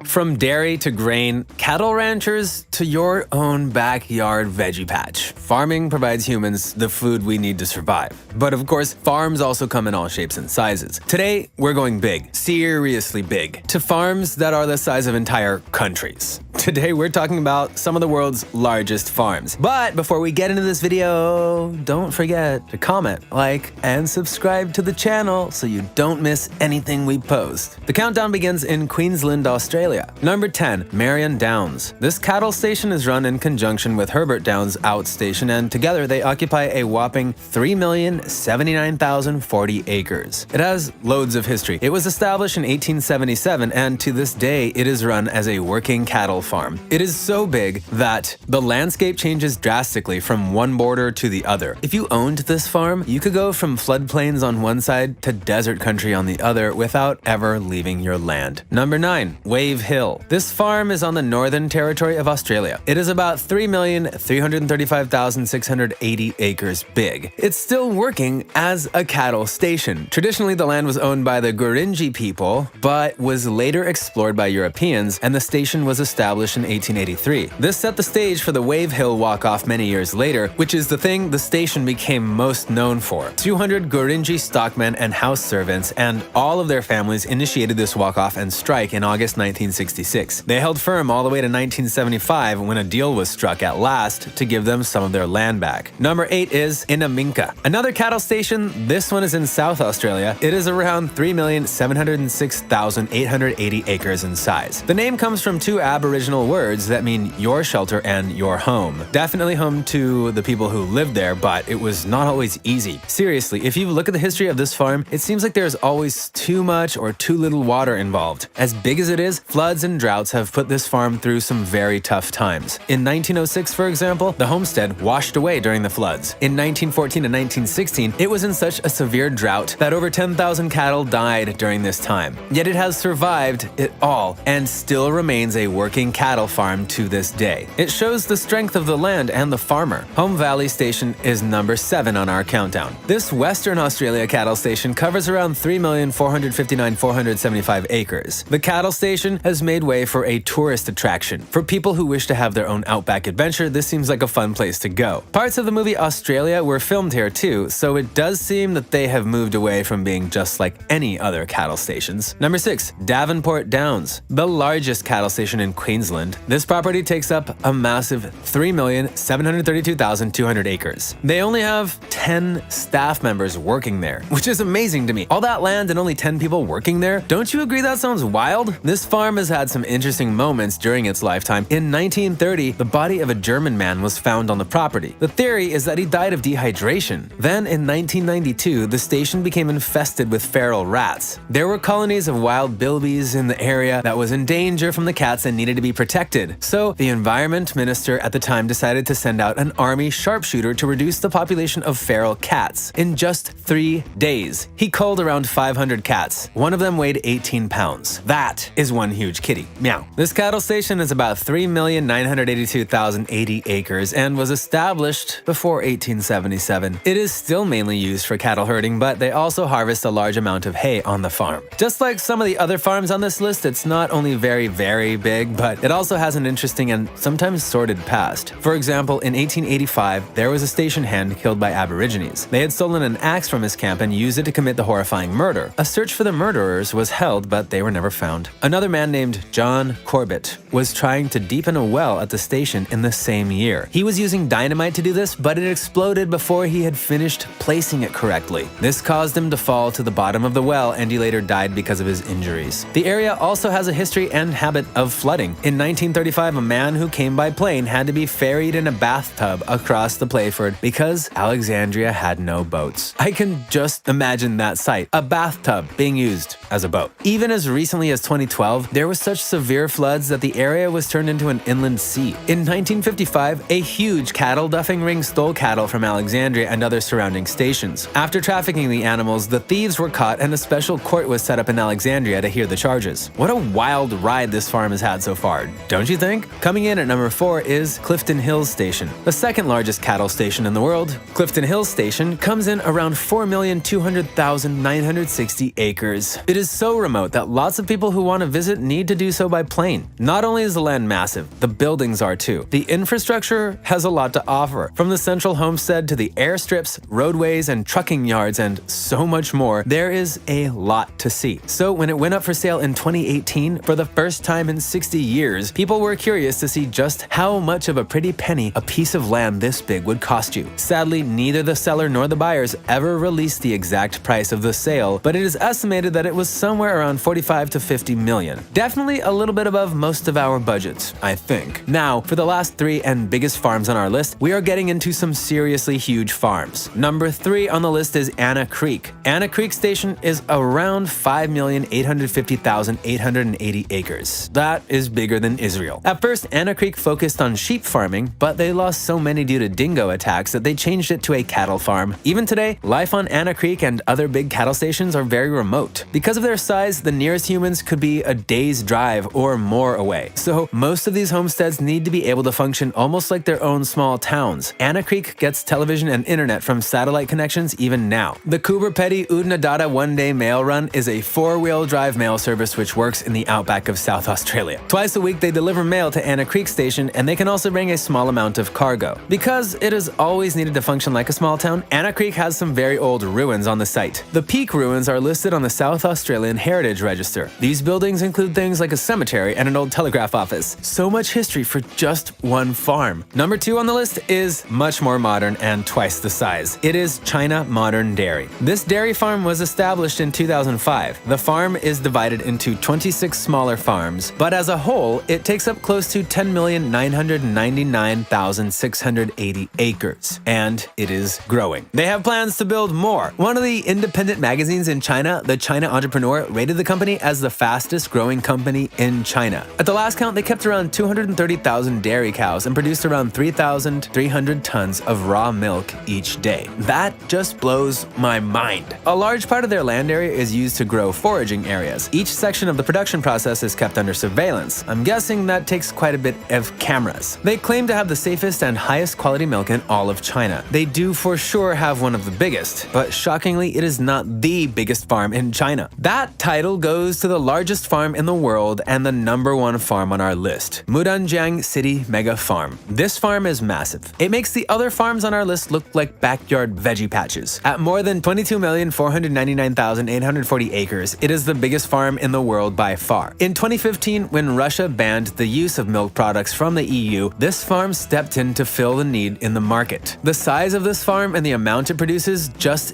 From dairy to grain, cattle ranchers to your own backyard veggie patch, farming provides humans the food we need to survive. But of course, farms also come in all shapes and sizes. Today, we're going big, seriously big, to farms that are the size of entire countries. Today, we're talking about some of the world's largest farms. But before we get into this video, don't forget to comment, like, and subscribe to the channel so you don't miss anything we post. The countdown begins in Queensland, Australia. Number 10. Marion Downs. This cattle station is run in conjunction with Herbert Downs Outstation, and together they occupy a whopping 3,079,040 acres. It has loads of history. It was established in 1877, and to this day it is run as a working cattle farm. It is so big that the landscape changes drastically from one border to the other. If you owned this farm, you could go from floodplains on one side to desert country on the other without ever leaving your land. Number 9. Wave Hill. This farm is on the Northern Territory of Australia. It is about 3,335,680 acres big. It's still working as a cattle station. Traditionally, the land was owned by the Gurindji people, but was later explored by Europeans, and the station was established in 1883. This set the stage for the Wave Hill walk-off many years later, which is the thing the station became most known for. 200 Gurindji stockmen and house servants and all of their families initiated this walk-off and strike in August 1966. They held firm all the way to 1975 when a deal was struck at last to give them some of their land back. Number 8 is Inaminka. Another cattle station, this one is in South Australia. It is around 3,706,880 acres in size. The name comes from two Aboriginal words that mean your shelter and your home. Definitely home to the people who lived there, but it was not always easy. Seriously, if you look at the history of this farm, it seems like there's always too much or too little water involved. As big as it is, floods and droughts have put this farm through some very tough times. In 1906, for example, the homestead washed away during the floods. In 1914 and 1916, it was in such a severe drought that over 10,000 cattle died during this time. Yet it has survived it all and still remains a working cattle farm to this day. It shows the strength of the land and the farmer. Home Valley Station is number 7 on our countdown. This Western Australia cattle station covers around 3,459,475 acres. The cattle station has made way for a tourist attraction. For people who wish to have their own outback adventure, this seems like a fun place to go. Parts of the movie Australia were filmed here too, so it does seem that they have moved away from being just like any other cattle stations. Number 6. Davenport Downs. The largest cattle station in Queensland. This property takes up a massive 3,732,200 acres. They only have 10 staff members working there, which is amazing to me. All that land and only 10 people working there? Don't you agree that sounds wild? This farm has had some interesting moments during its lifetime. In 1930, the body of a German man was found on the property. The theory is that he died of dehydration. Then in 1992, the station became infested with feral rats. There were colonies of wild bilbies in the area that was in danger from the cats and needed to be protected. So the environment minister at the time decided to send out an army sharpshooter to reduce the population of feral cats. In just 3 days, he culled around 500 cats. One of them weighed 18 pounds. That is one huge kitty. Meow. This cattle station is about 3,982,080 acres and was established before 1877. It is still mainly used for cattle herding, but they also harvest a large amount of hay on the farm. Just like some of the other farms on this list, it's not only very big, but it also has an interesting and sometimes sordid past. For example, in 1885, there was a station hand killed by Aborigines. They had stolen an axe from his camp and used it to commit the horrifying murder. A search for the murderers was held, but they were never found. Another man named John Corbett was trying to deepen a well at the station in the same year. He was using dynamite to do this, but it exploded before he had finished placing it correctly. This caused him to fall to the bottom of the well, and he later died because of his injuries. The area also has a history and habit of flooding. In 1935, a man who came by plane had to be ferried in a bathtub across the Playford because Alexandria had no boats. I can just imagine that sight, a bathtub being used as a boat. Even as recently as 2012, there was such severe floods that the area was turned into an inland sea. In 1955, a huge cattle duffing ring stole cattle from Alexandria and other surrounding stations. After trafficking the animals, the thieves were caught and a special court was set up in Alexandria to hear the charges. What a wild ride this farm has had so far, don't you think? Coming in at number 4 is Clifton Hills Station, the second largest cattle station in the world. Clifton Hills Station comes in around 4,200,960 acres. It is so remote that lots of people who want to visit need to do so by plane. Not only is the land massive, the buildings are too. The infrastructure has a lot to offer. From the central homestead to the airstrips, roadways, and trucking yards, and so much more, there is a lot to see. So when it went up for sale in 2018, for the first time in 60 years, people were curious to see just how much of a pretty penny a piece of land this big would cost you. Sadly, neither the seller nor the buyers ever released the exact price of the sale, but it is estimated that it was somewhere around 45 to 50 million. Definitely a little bit above most of our budgets, I think. Now, for the last 3 and biggest farms on our list, we are getting into some seriously huge farms. Number 3 on the list is Anna Creek. Anna Creek Station is around 5,850,880 acres. That is bigger than Israel. At first, Anna Creek focused on sheep farming, but they lost so many due to dingo attacks that they changed it to a cattle farm. Even today, life on Anna Creek and other big cattle stations are very remote. Because of their size, the nearest humans could be a day's drive or more away. So most of these homesteads need to be able to function almost like their own small towns. Anna Creek gets television and internet from satellite connections even now. The Coober Pedy Oodnadatta one-day mail run is a 4-wheel drive mail service which works in the outback of South Australia. Twice a week they deliver mail to Anna Creek Station, and they can also bring a small amount of cargo. Because it has always needed to function like a small town, Anna Creek has some very old ruins on the site. The Peak ruins are listed on the South Australian Heritage Register. These buildings include things like a cemetery and an old telegraph office. So much history for just one farm. Number 2 on the list is much more modern and twice the size. It is China Modern Dairy. This dairy farm was established in 2005. The farm is divided into 26 smaller farms, but as a whole, it takes up close to 10,999,680 acres, and it is growing. They have plans to build more. One of the independent magazines in China, the China Entrepreneur, rated the company as the fastest growing company in China. At the last count, they kept around 230,000 dairy cows and produced around 3,300 tons of raw milk each day. That just blows my mind. A large part of their land area is used to grow foraging areas. Each section of the production process is kept under surveillance. I'm guessing that takes quite a bit of cameras. They claim to have the safest and highest quality milk in all of China. They do for sure have one of the biggest, but shockingly, it is not the biggest farm in China. That title goes to the largest farm in the world and the number 1 farm on our list, Mudanjiang City Mega Farm. This farm is massive. It makes the other farms on our list look like backyard veggie patches. At more than 22,499,840 acres, it is the biggest farm in the world by far. In 2015, when Russia banned the use of milk products from the EU, this farm stepped in to fill the need in the market. The size of this farm and the amount it produces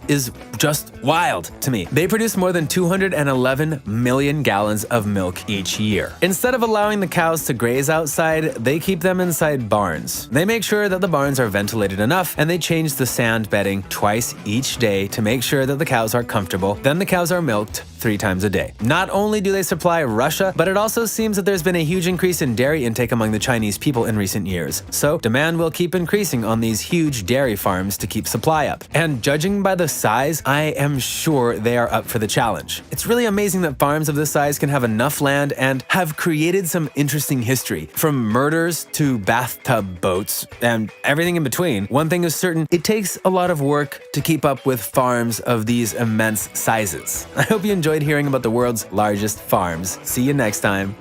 is just wild to me. They produce more than 211 million gallons of milk each year. Instead of allowing the cows to graze outside, they keep them inside barns. They make sure that the barns are ventilated enough, and they change the sand bedding twice each day to make sure that the cows are comfortable. Then the cows are milked 3 times a day. Not only do they supply Russia, but it also seems that there's been a huge increase in dairy intake among the Chinese people in recent years. So demand will keep increasing on these huge dairy farms to keep supply up. And judging by the size, I am sure they are up for the challenge. It's really amazing that farms of this size can have enough land and have created some interesting history. From murders to bathtub boats and everything in between. One thing is certain, it takes a lot of work to keep up with farms of these immense sizes. I hope you enjoyed hearing about the world's largest farms. See you next time.